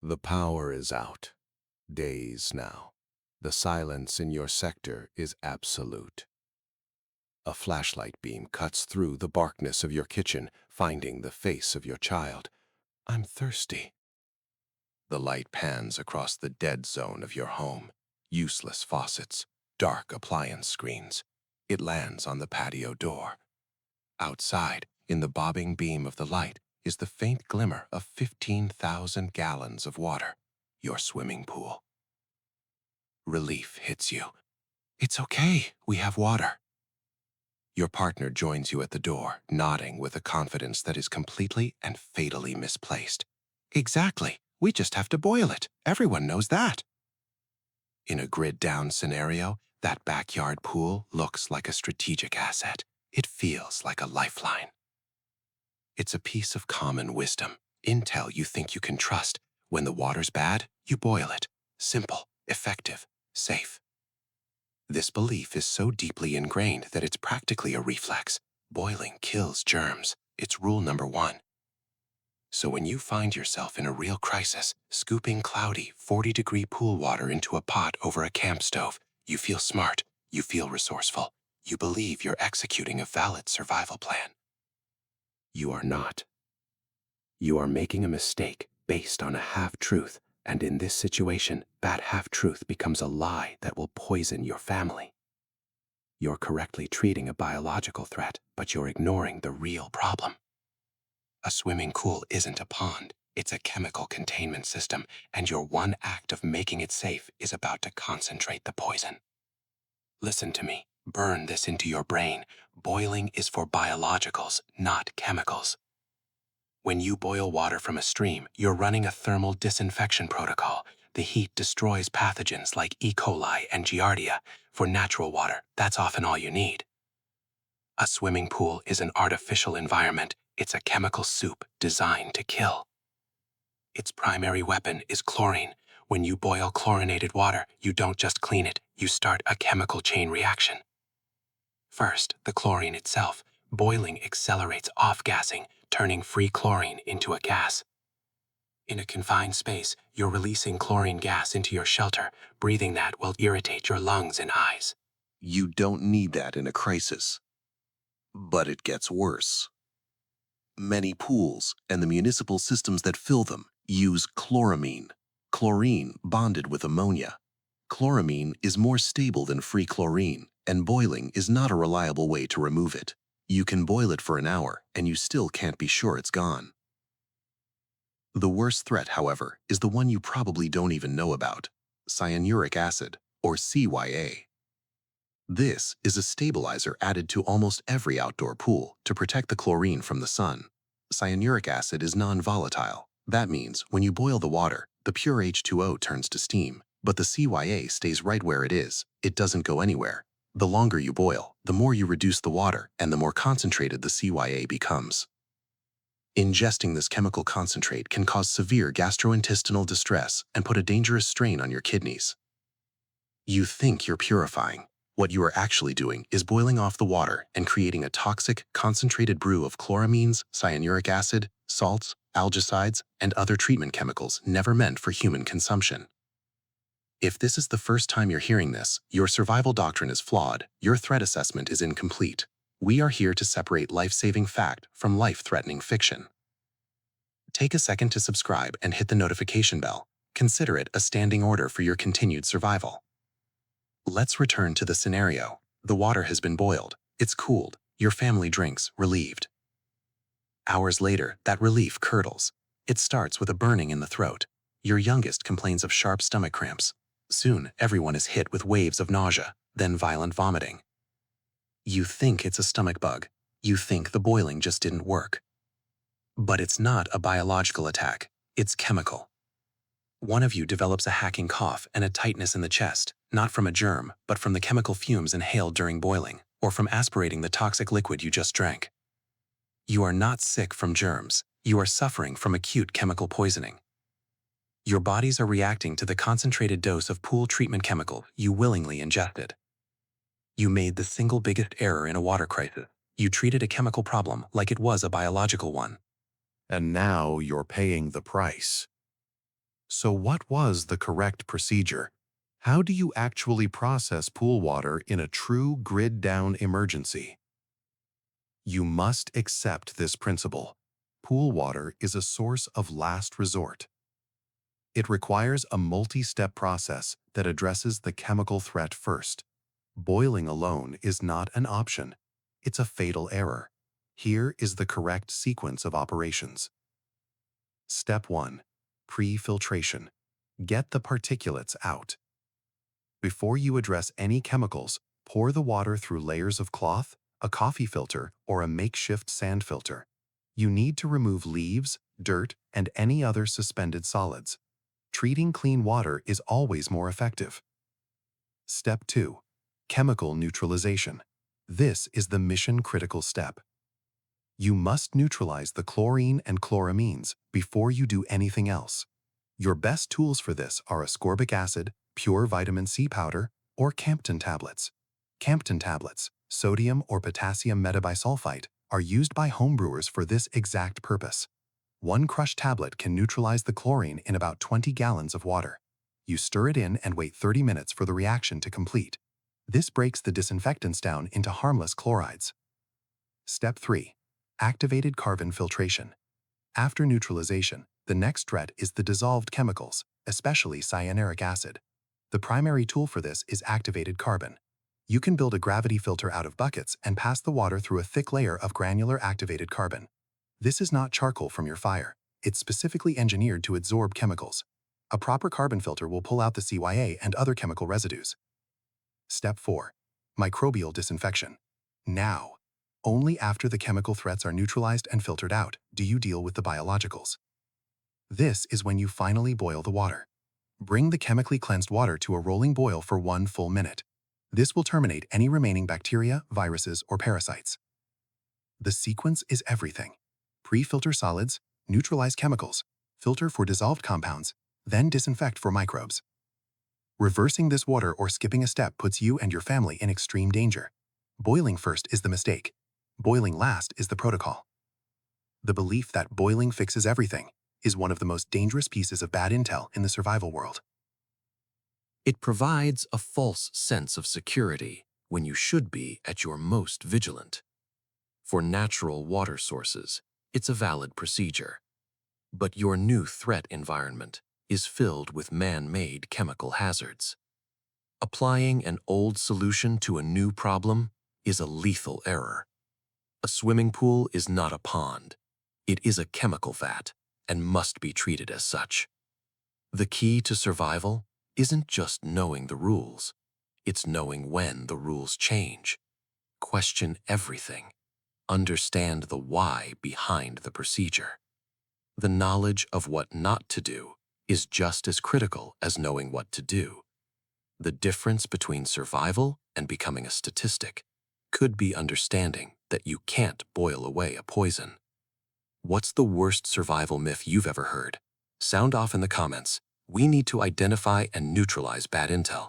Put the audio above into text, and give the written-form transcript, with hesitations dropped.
The power is out. Days now. The silence in your sector is absolute. A flashlight beam cuts through the darkness of your kitchen, finding the face of your child. I'm thirsty. The light pans across the dead zone of your home. Useless faucets, dark appliance screens. It lands on the patio door. Outside, in the bobbing beam of the light, is the faint glimmer of 15,000 gallons of water, your swimming pool. Relief hits you. It's okay, we have water. Your partner joins you at the door, nodding with a confidence that is completely and fatally misplaced. Exactly, we just have to boil it. Everyone knows that. In a grid-down scenario, that backyard pool looks like a strategic asset. It feels like a lifeline. It's a piece of common wisdom, intel you think you can trust. When the water's bad, you boil it. Simple, effective, safe. This belief is so deeply ingrained that it's practically a reflex. Boiling kills germs. It's rule number one. So when you find yourself in a real crisis, scooping cloudy, 40-degree pool water into a pot over a camp stove, you feel smart, you feel resourceful, you believe you're executing a valid survival plan. You are not. You are making a mistake based on a half-truth, and in this situation, that half-truth becomes a lie that will poison your family. You're correctly treating a biological threat, but you're ignoring the real problem. A swimming pool isn't a pond, it's a chemical containment system, and your one act of making it safe is about to concentrate the poison. Listen to me, burn this into your brain. Boiling is for biologicals, not chemicals. When you boil water from a stream, you're running a thermal disinfection protocol. The heat destroys pathogens like E. coli and Giardia. For natural water, that's often all you need. A swimming pool is an artificial environment. It's a chemical soup designed to kill. Its primary weapon is chlorine. When you boil chlorinated water, you don't just clean it, you start a chemical chain reaction. First, the chlorine itself. Boiling accelerates off-gassing, turning free chlorine into a gas. In a confined space, you're releasing chlorine gas into your shelter. Breathing that will irritate your lungs and eyes. You don't need that in a crisis. But it gets worse. Many pools and the municipal systems that fill them use chloramine. Chlorine bonded with ammonia. Chloramine is more stable than free chlorine, and boiling is not a reliable way to remove it. You can boil it for an hour, and you still can't be sure it's gone. The worst threat, however, is the one you probably don't even know about: cyanuric acid, or CYA. This is a stabilizer added to almost every outdoor pool to protect the chlorine from the sun. Cyanuric acid is non-volatile. That means when you boil the water, the pure H2O turns to steam, but the CYA stays right where it is. It doesn't go anywhere. The longer you boil, the more you reduce the water and the more concentrated the CYA becomes. Ingesting this chemical concentrate can cause severe gastrointestinal distress and put a dangerous strain on your kidneys. You think you're purifying. What you are actually doing is boiling off the water and creating a toxic, concentrated brew of chloramines, cyanuric acid, salts, algicides, and other treatment chemicals never meant for human consumption. If this is the first time you're hearing this, your survival doctrine is flawed, your threat assessment is incomplete. We are here to separate life-saving fact from life-threatening fiction. Take a second to subscribe and hit the notification bell. Consider it a standing order for your continued survival. Let's return to the scenario. The water has been boiled. It's cooled. Your family drinks, relieved. Hours later, that relief curdles. It starts with a burning in the throat. Your youngest complains of sharp stomach cramps. Soon, everyone is hit with waves of nausea, then violent vomiting. You think it's a stomach bug. You think the boiling just didn't work. But it's not a biological attack. It's chemical. One of you develops a hacking cough and a tightness in the chest, not from a germ, but from the chemical fumes inhaled during boiling, or from aspirating the toxic liquid you just drank. You are not sick from germs. You are suffering from acute chemical poisoning. Your bodies are reacting to the concentrated dose of pool treatment chemical you willingly ingested. You made the single biggest error in a water crisis. You treated a chemical problem like it was a biological one. And now you're paying the price. So what was the correct procedure? How do you actually process pool water in a true grid-down emergency? You must accept this principle. Pool water is a source of last resort. It requires a multi-step process that addresses the chemical threat first. Boiling alone is not an option. It's a fatal error. Here is the correct sequence of operations. Step 1. Pre-filtration. Get the particulates out. Before you address any chemicals, pour the water through layers of cloth, a coffee filter, or a makeshift sand filter. You need to remove leaves, dirt, and any other suspended solids. Treating clean water is always more effective. Step 2. Chemical neutralization. This is the mission-critical step. You must neutralize the chlorine and chloramines before you do anything else. Your best tools for this are ascorbic acid, pure vitamin C powder, or Campton tablets. Campton tablets, sodium or potassium metabisulfite, are used by homebrewers for this exact purpose. One crushed tablet can neutralize the chlorine in about 20 gallons of water. You stir it in and wait 30 minutes for the reaction to complete. This breaks the disinfectants down into harmless chlorides. Step 3. Activated carbon filtration. After neutralization, the next threat is the dissolved chemicals, especially cyanuric acid. The primary tool for this is activated carbon. You can build a gravity filter out of buckets and pass the water through a thick layer of granular activated carbon. This is not charcoal from your fire. It's specifically engineered to absorb chemicals. A proper carbon filter will pull out the CYA and other chemical residues. Step 4. Microbial disinfection. Now, only after the chemical threats are neutralized and filtered out do you deal with the biologicals. This is when you finally boil the water. Bring the chemically cleansed water to a rolling boil for 1 full minute. This will terminate any remaining bacteria, viruses, or parasites. The sequence is everything. Pre-filter solids, neutralize chemicals, filter for dissolved compounds, then disinfect for microbes. Reversing this water or skipping a step puts you and your family in extreme danger. Boiling first is the mistake. Boiling last is the protocol. The belief that boiling fixes everything is one of the most dangerous pieces of bad intel in the survival world. It provides a false sense of security when you should be at your most vigilant. For natural water sources, it's a valid procedure. But your new threat environment is filled with man-made chemical hazards. Applying an old solution to a new problem is a lethal error. A swimming pool is not a pond. It is a chemical vat and must be treated as such. The key to survival isn't just knowing the rules. It's knowing when the rules change. Question everything. Understand the why behind the procedure. The knowledge of what not to do is just as critical as knowing what to do. The difference between survival and becoming a statistic could be understanding that you can't boil away a poison. What's the worst survival myth you've ever heard? Sound off in the comments. We need to identify and neutralize bad intel.